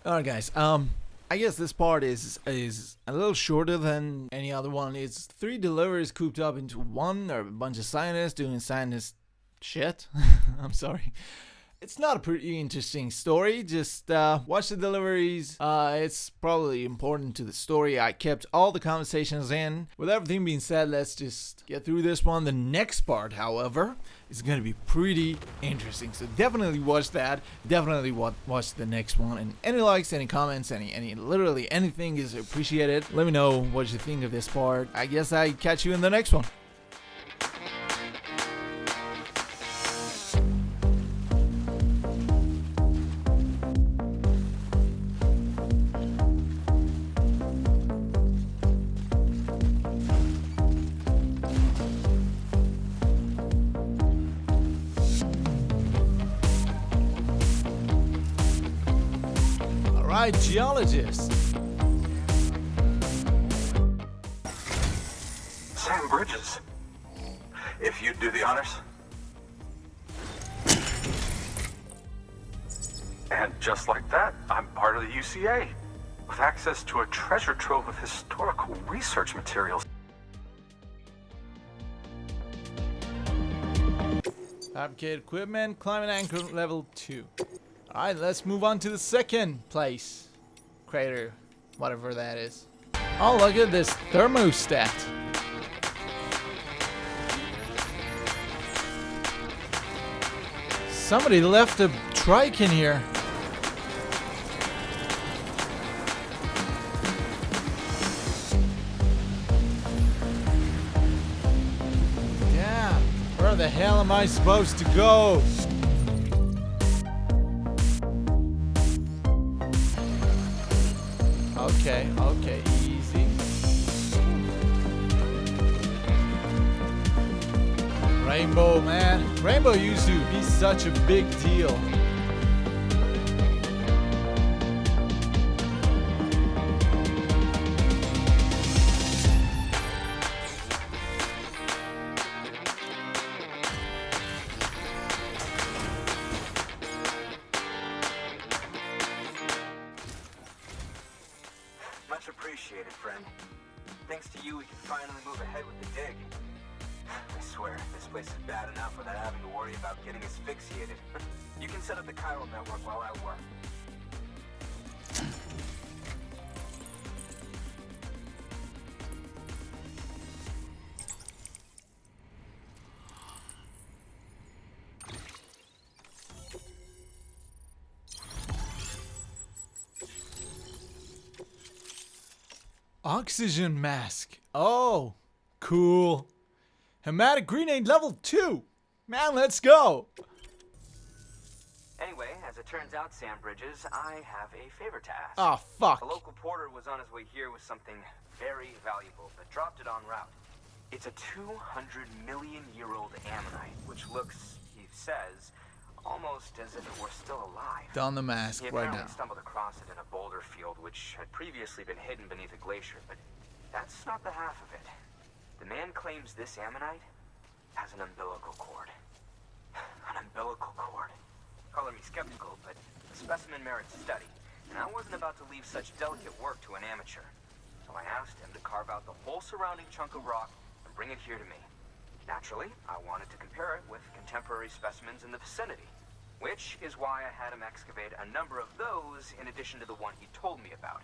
Alright guys, I guess this part is a little shorter than any other one. It's 3 deliveries cooped up into one. There are a bunch of scientists doing scientist shit. I'm sorry. It's not a pretty interesting story, just watch the deliveries. It's probably important to the story. I kept all the conversations in. With everything being said, let's just get through this one. The next part, however, is going to be pretty interesting. So definitely watch that. Definitely watch the next one. And any likes, any comments, any literally anything is appreciated. Let me know what you think of this part. I guess I catch you in the next one. Geologist. Sam Bridges. If you'd do the honors. And just like that, I'm part of the UCA, with access to a treasure trove of historical research materials. Fabricated equipment, climate anchor level 2. Alright, let's move on to the second place. Crater, whatever that is. Oh, look at this thermostat. Somebody left a trike in here. Damn, where the hell am I supposed to go? Okay, easy. Rainbow, man. Rainbow used to be such a big deal. Much appreciated, friend. Thanks to you, we can finally move ahead with the dig. I swear, this place is bad enough without having to worry about getting asphyxiated. You can set up the chiral network while I work. Oxygen mask. Oh, cool. Hematic grenade level 2. Man, let's go. Anyway, as it turns out, Sam Bridges, I have a favor to ask. Oh, fuck. A local porter was on his way here with something very valuable, but dropped it en route. It's a 200-million-year-old ammonite, which looks, he says, almost as if it were still alive. Don the mask He right apparently now. stumbled across it in a boulder field, which had previously been hidden beneath a glacier, but that's not the half of it. The man claims this ammonite has an umbilical cord. An umbilical cord. Color me skeptical, but the specimen merits study, and I wasn't about to leave such delicate work to an amateur. So I asked him to carve out the whole surrounding chunk of rock and bring it here to me. Naturally, I wanted to compare it with contemporary specimens in the vicinity, which is why I had him excavate a number of those in addition to the one he told me about.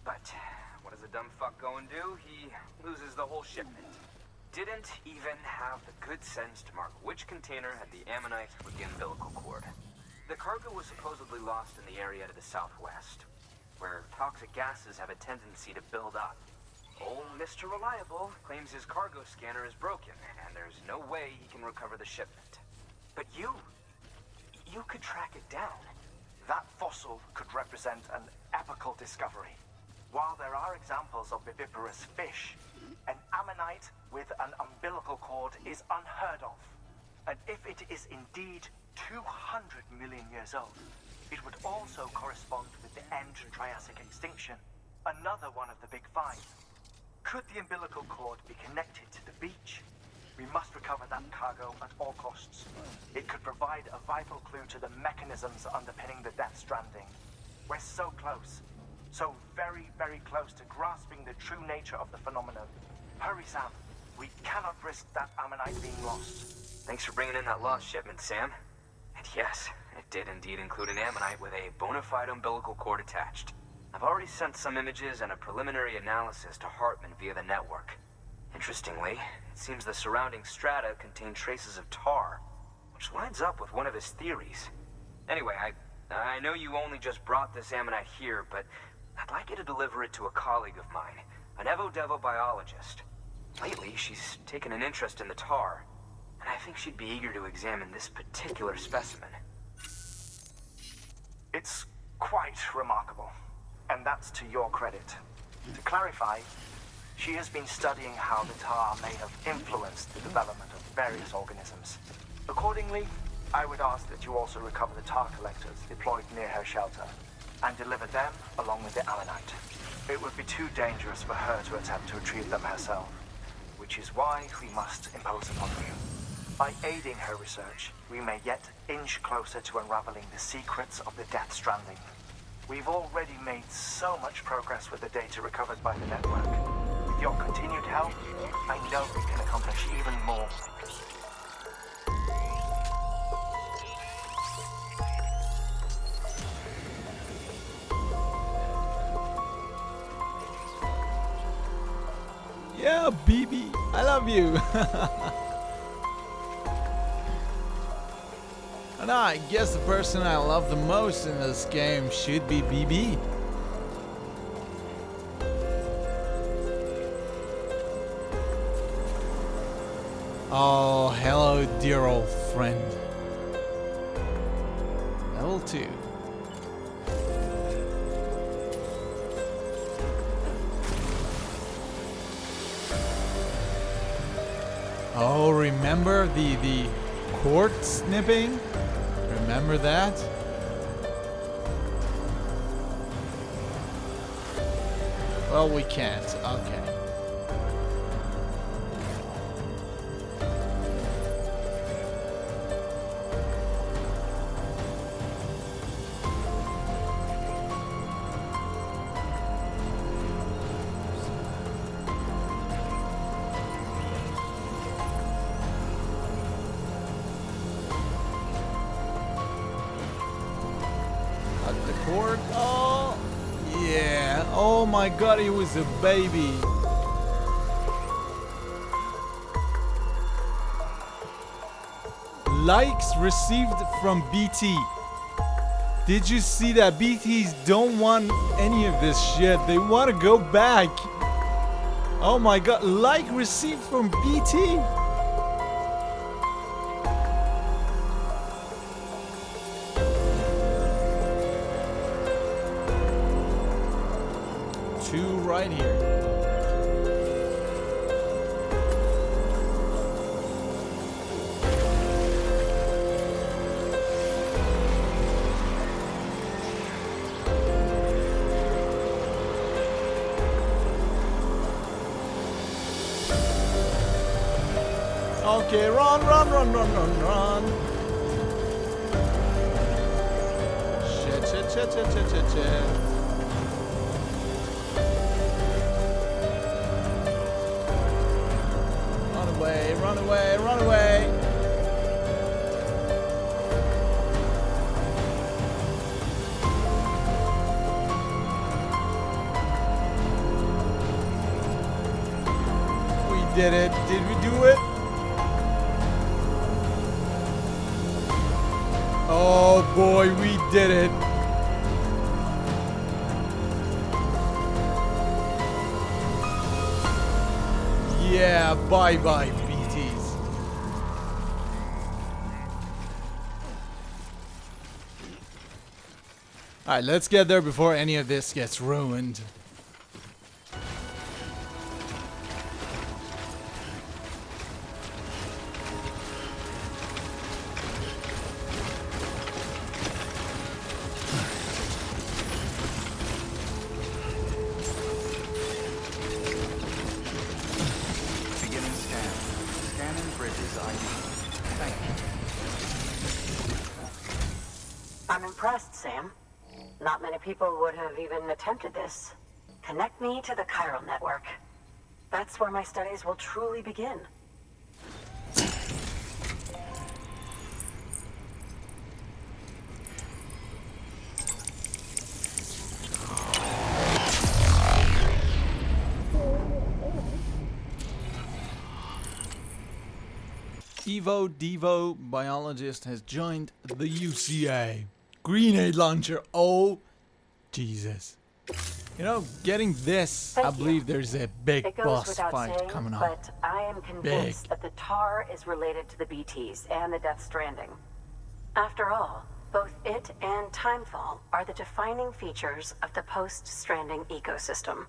But what does a dumb fuck go and do? He loses the whole shipment. Didn't even have the good sense to mark which container had the ammonite with the umbilical cord. The cargo was supposedly lost in the area to the southwest, where toxic gases have a tendency to build up. Old Mr. Reliable claims his cargo scanner is broken, and there's no way he can recover the shipment. But you could track it down. That fossil could represent an epochal discovery. While there are examples of viviparous fish, an ammonite with an umbilical cord is unheard of. And if it is indeed 200 million years old, it would also correspond with the end Triassic extinction, another one of the big five. Could the umbilical cord be connected to the beach? We must recover that cargo at all costs. It could provide a vital clue to the mechanisms underpinning the Death Stranding. We're so close. So very, very close to grasping the true nature of the phenomenon. Hurry, Sam. We cannot risk that ammonite being lost. Thanks for bringing in that lost shipment, Sam. And yes, it did indeed include an ammonite with a bona fide umbilical cord attached. I've already sent some images and a preliminary analysis to Hartman via the network. Interestingly, it seems the surrounding strata contain traces of tar, which lines up with one of his theories. Anyway, I know you only just brought this ammonite here, but I'd like you to deliver it to a colleague of mine, an Evo-Devo biologist. Lately, she's taken an interest in the tar, and I think she'd be eager to examine this particular specimen. It's quite remarkable, and that's to your credit. To clarify, she has been studying how the tar may have influenced the development of various organisms. Accordingly, I would ask that you also recover the tar collectors deployed near her shelter, and deliver them along with the ammonite. It would be too dangerous for her to attempt to retrieve them herself, which is why we must impose upon you. By aiding her research, we may yet inch closer to unraveling the secrets of the Death Stranding. We've already made so much progress with the data recovered by the network. With your continued help, I know we can accomplish even more. Yeah, BB, I love you. And I guess the person I love the most in this game should be BB. Oh, hello, dear old friend. Level 2. Oh, remember the cord snipping? Remember that? Well, we can't. Okay. The cord. Oh, yeah. Oh my god, he was a baby. Likes received from BT. Did you see that? BTs don't want any of this shit. They want to go back. Oh my god. Like received from BT. Two right here. Okay, run. Shit. Run away. We did it. Did we do it? Oh boy, we did it. Yeah, bye-bye, BTs. Alright, let's get there before any of this gets ruined. I'm impressed, Sam. not many people would have even attempted this. Connect me to the chiral network. That's where my studies will truly begin. Evo Devo biologist has joined the UCA. Grenade launcher, oh Jesus. You know, getting this, I believe there's a big It goes boss without fight saying, coming up. but I am convinced that the tar is related to the BTs and the Death Stranding. After all, both it and Timefall are the defining features of the post-Stranding ecosystem.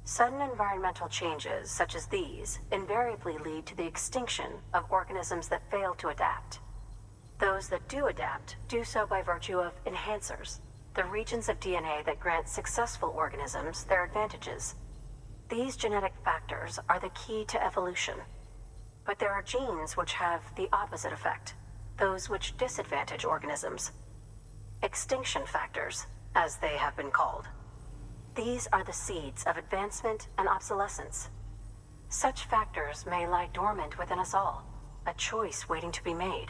Sudden environmental changes such as these invariably lead to the extinction of organisms that fail to adapt. Those that do adapt do so by virtue of enhancers, the regions of DNA that grant successful organisms their advantages. These genetic factors are the key to evolution. But there are genes which have the opposite effect, those which disadvantage organisms. Extinction factors, as they have been called. These are the seeds of advancement and obsolescence. Such factors may lie dormant within us all, a choice waiting to be made.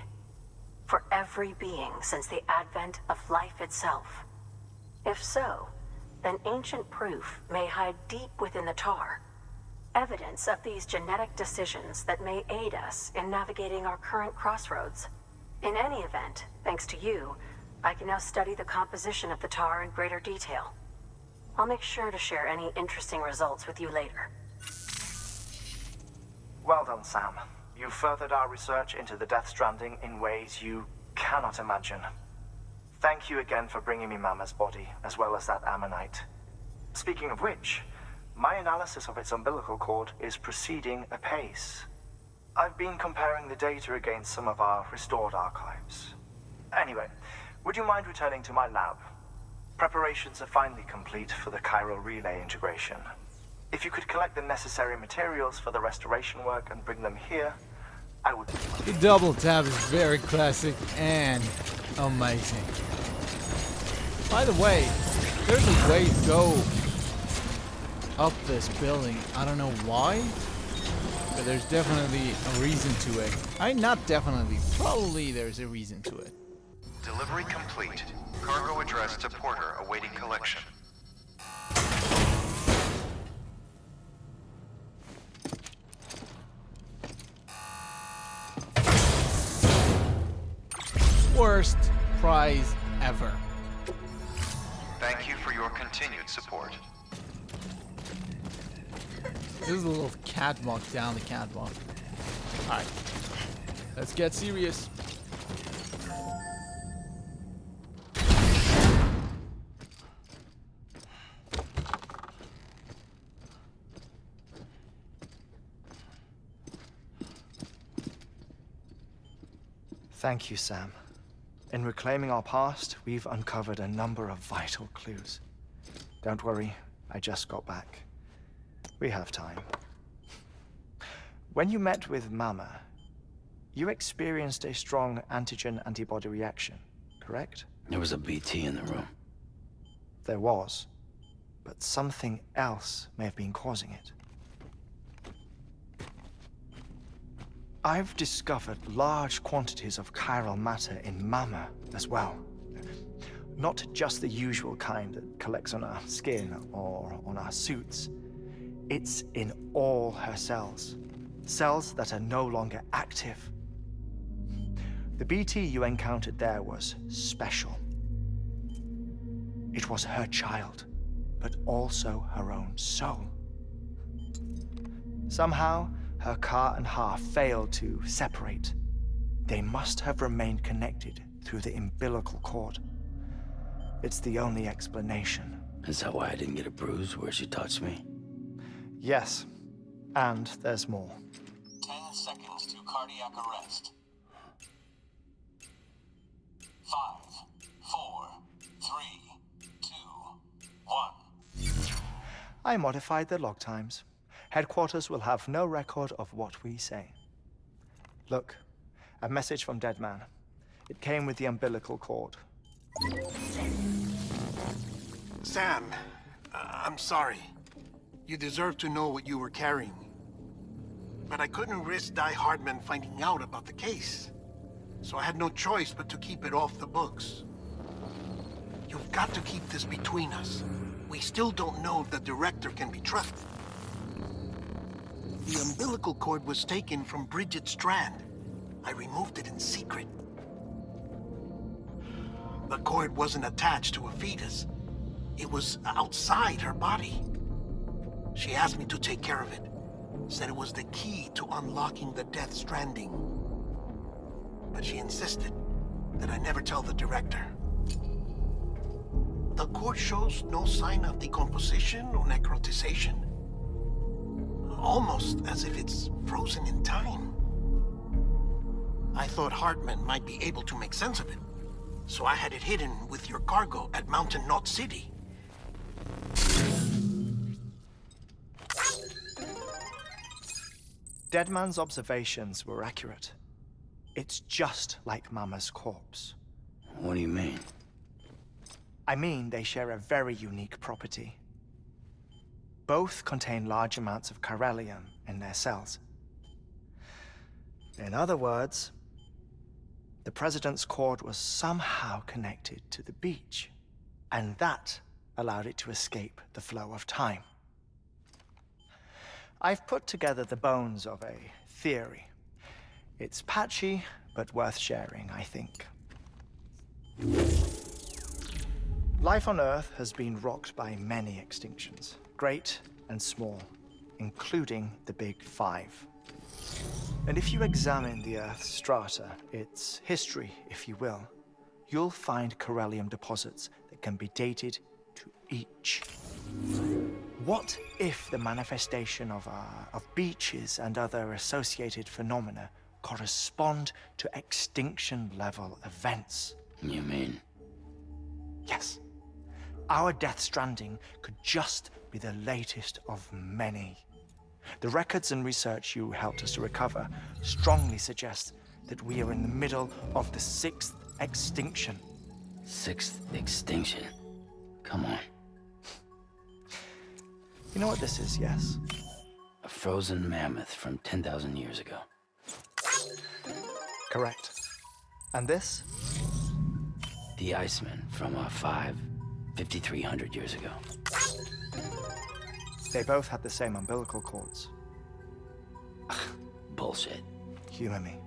For every being since the advent of life itself. If so, then ancient proof may hide deep within the tar. Evidence of these genetic decisions that may aid us in navigating our current crossroads. In any event, thanks to you, I can now study the composition of the tar in greater detail. I'll make sure to share any interesting results with you later. Well done, Sam. You furthered our research into the Death Stranding in ways you cannot imagine. Thank you again for bringing me Mama's body, as well as that ammonite. Speaking of which, my analysis of its umbilical cord is proceeding apace. I've been comparing the data against some of our restored archives. Anyway, would you mind returning to my lab? Preparations are finally complete for the chiral relay integration. If you could collect the necessary materials for the restoration work and bring them here, I would... The double tap is very classic and amazing. By the way, there's a way to go up this building. I don't know why, but there's definitely a reason to it. Not definitely, probably there's a reason to it. Delivery complete. Cargo addressed to Porter awaiting collection. Worst prize ever. Thank you for your continued support. There's a little catwalk down the catwalk. Alright, let's get serious. Thank you, Sam. In reclaiming our past, we've uncovered a number of vital clues. Don't worry, I just got back. We have time. When you met with Mama, you experienced a strong antigen-antibody reaction, correct? There was a BT in the room. There was, but something else may have been causing it. I've discovered large quantities of chiral matter in Mama as well. Not just the usual kind that collects on our skin or on our suits. It's in all her cells. Cells that are no longer active. The BT you encountered there was special. It was her child, but also her own soul. Somehow, her car and half failed to separate. They must have remained connected through the umbilical cord. It's the only explanation. Is that why I didn't get a bruise where she touched me? Yes, and there's more. 10 seconds to cardiac arrest. 5, 4, 3, 2, 1. I modified the log times. Headquarters will have no record of what we say. Look, a message from Deadman. It came with the umbilical cord. Sam, I'm sorry. You deserve to know what you were carrying. But I couldn't risk Die Hardman finding out about the case. So I had no choice but to keep it off the books. You've got to keep this between us. We still don't know if the director can be trusted. The umbilical cord was taken from Bridget Strand. I removed it in secret. The cord wasn't attached to a fetus. It was outside her body. She asked me to take care of it. Said it was the key to unlocking the Death Stranding. But she insisted that I never tell the director. The cord shows no sign of decomposition or necrotization. Almost as if it's frozen in time. I thought Hartman might be able to make sense of it. So I had it hidden with your cargo at Mountain Knot City. Deadman's observations were accurate. It's just like Mama's corpse. What do you mean? I mean, they share a very unique property. Both contain large amounts of chiralium in their cells. In other words, the President's cord was somehow connected to the beach, and that allowed it to escape the flow of time. I've put together the bones of a theory. It's patchy, but worth sharing, I think. Life on Earth has been rocked by many extinctions, great and small, including the Big Five. And if you examine the Earth's strata, its history, if you will, you'll find chiralium deposits that can be dated to each. What if the manifestation of beaches and other associated phenomena correspond to extinction-level events? You mean? Yes. Our Death Stranding could just be the latest of many. The records and research you helped us to recover strongly suggest that we are in the middle of the 6th extinction. 6th extinction? Come on. You know what this is, yes? A frozen mammoth from 10,000 years ago. Correct. And this? The Iceman from 5,300 years ago. They both had the same umbilical cords. Bullshit. Humor me.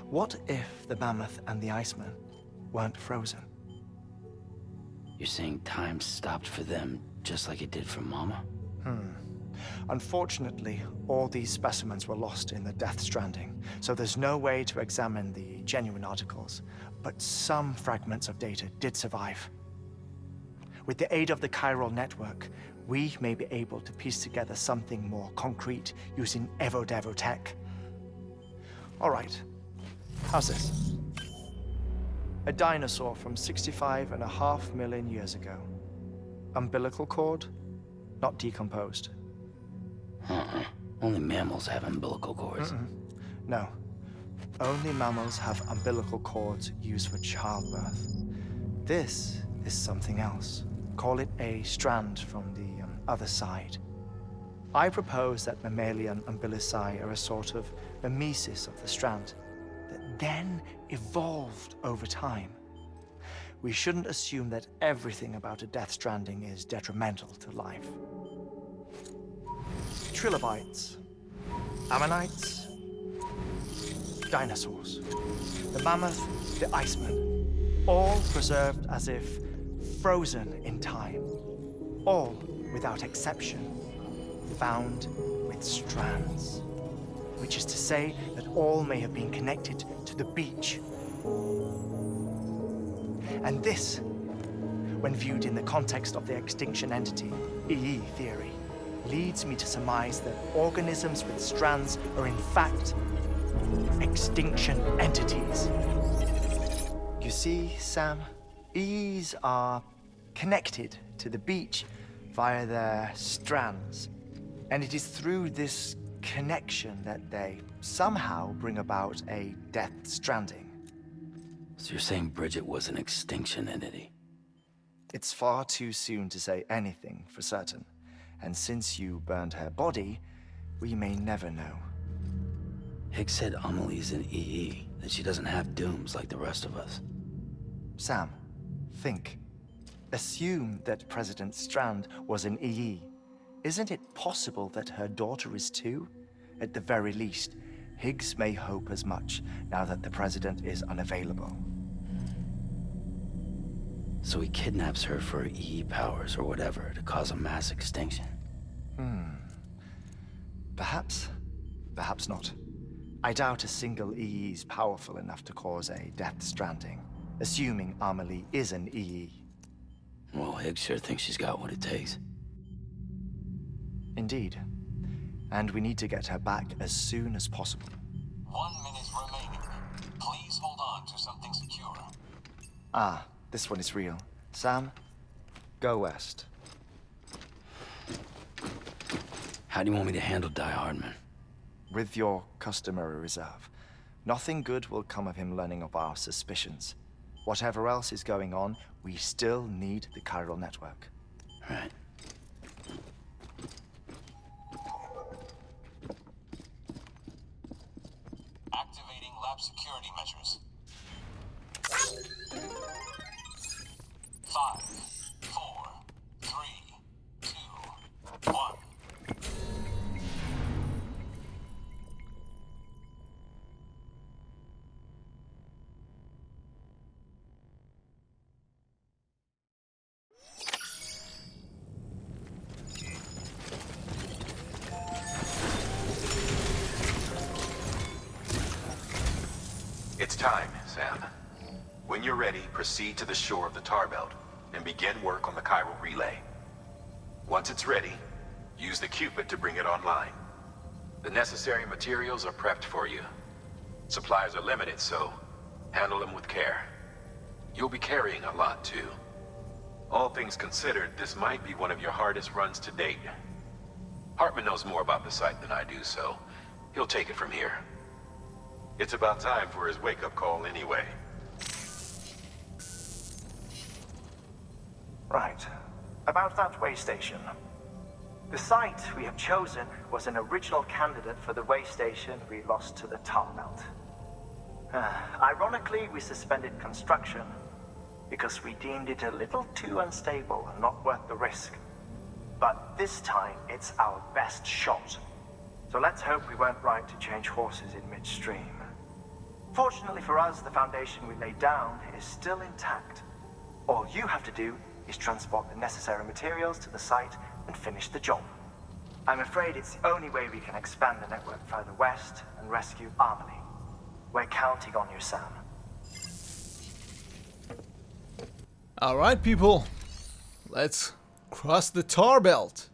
What if the mammoth and the Iceman weren't frozen? You're saying time stopped for them just like it did for Mama? Unfortunately, all these specimens were lost in the Death Stranding, so there's no way to examine the genuine articles, but some fragments of data did survive. With the aid of the chiral network, we may be able to piece together something more concrete using Evo-Devo tech. All right, how's this? A dinosaur from 65.5 million years ago. Umbilical cord, not decomposed. Only mammals have umbilical cords. No. Only mammals have umbilical cords used for childbirth. This is something else. Call it a strand from the other side. I propose that mammalian umbilici are a sort of mimesis of the strand that then evolved over time. We shouldn't assume that everything about a Death Stranding is detrimental to life. Trilobites, ammonites, dinosaurs, the mammoth, the Iceman, all preserved as if frozen in time, all without exception, found with strands, which is to say that all may have been connected to the beach. And this, when viewed in the context of the extinction entity, EE theory, leads me to surmise that organisms with strands are in fact extinction entities. You see, Sam, EEs are connected to the beach via their strands, and it is through this connection that they somehow bring about a Death Stranding. So you're saying Bridget was an extinction entity? It's far too soon to say anything for certain. And since you burned her body, we may never know. Higgs said Amelie's an EE, that she doesn't have dooms like the rest of us. Sam, think. Assume that President Strand was an EE. Isn't it possible that her daughter is too? At the very least, Higgs may hope as much now that the President is unavailable. So he kidnaps her for her EE powers or whatever to cause a mass extinction. Perhaps. Perhaps not. I doubt a single EE is powerful enough to cause a death stranding, assuming Amelie is an EE. Well, Higgs sure thinks she's got what it takes. Indeed. And we need to get her back as soon as possible. 1 minute remaining. Please hold on to something secure. Ah, this one is real. Sam, go west. How do you want me to handle Die Hardman? With your customary reserve. Nothing good will come of him learning of our suspicions. Whatever else is going on, we still need the chiral network. Right. Activating lab security measures. 5, 4, 3, 2, 1. It's time, Sam. When you're ready, proceed to the shore of the tar belt and begin work on the chiral relay. Once it's ready, use the Cupid to bring it online. The necessary materials are prepped for you. Supplies are limited, so handle them with care. You'll be carrying a lot, too. All things considered, this might be one of your hardest runs to date. Hartman knows more about the site than I do, so he'll take it from here. It's about time for his wake-up call anyway. Right. About that way station. The site we have chosen was an original candidate for the way station we lost to the tar belt. Ironically, we suspended construction because we deemed it a little too unstable and not worth the risk. But this time, it's our best shot. So let's hope we weren't right to change horses in midstream. Fortunately for us, the foundation we laid down is still intact. All you have to do is transport the necessary materials to the site and finish the job. I'm afraid it's the only way we can expand the network further west and rescue Amelie. We're counting on you, Sam. Alright, people. Let's cross the tar belt.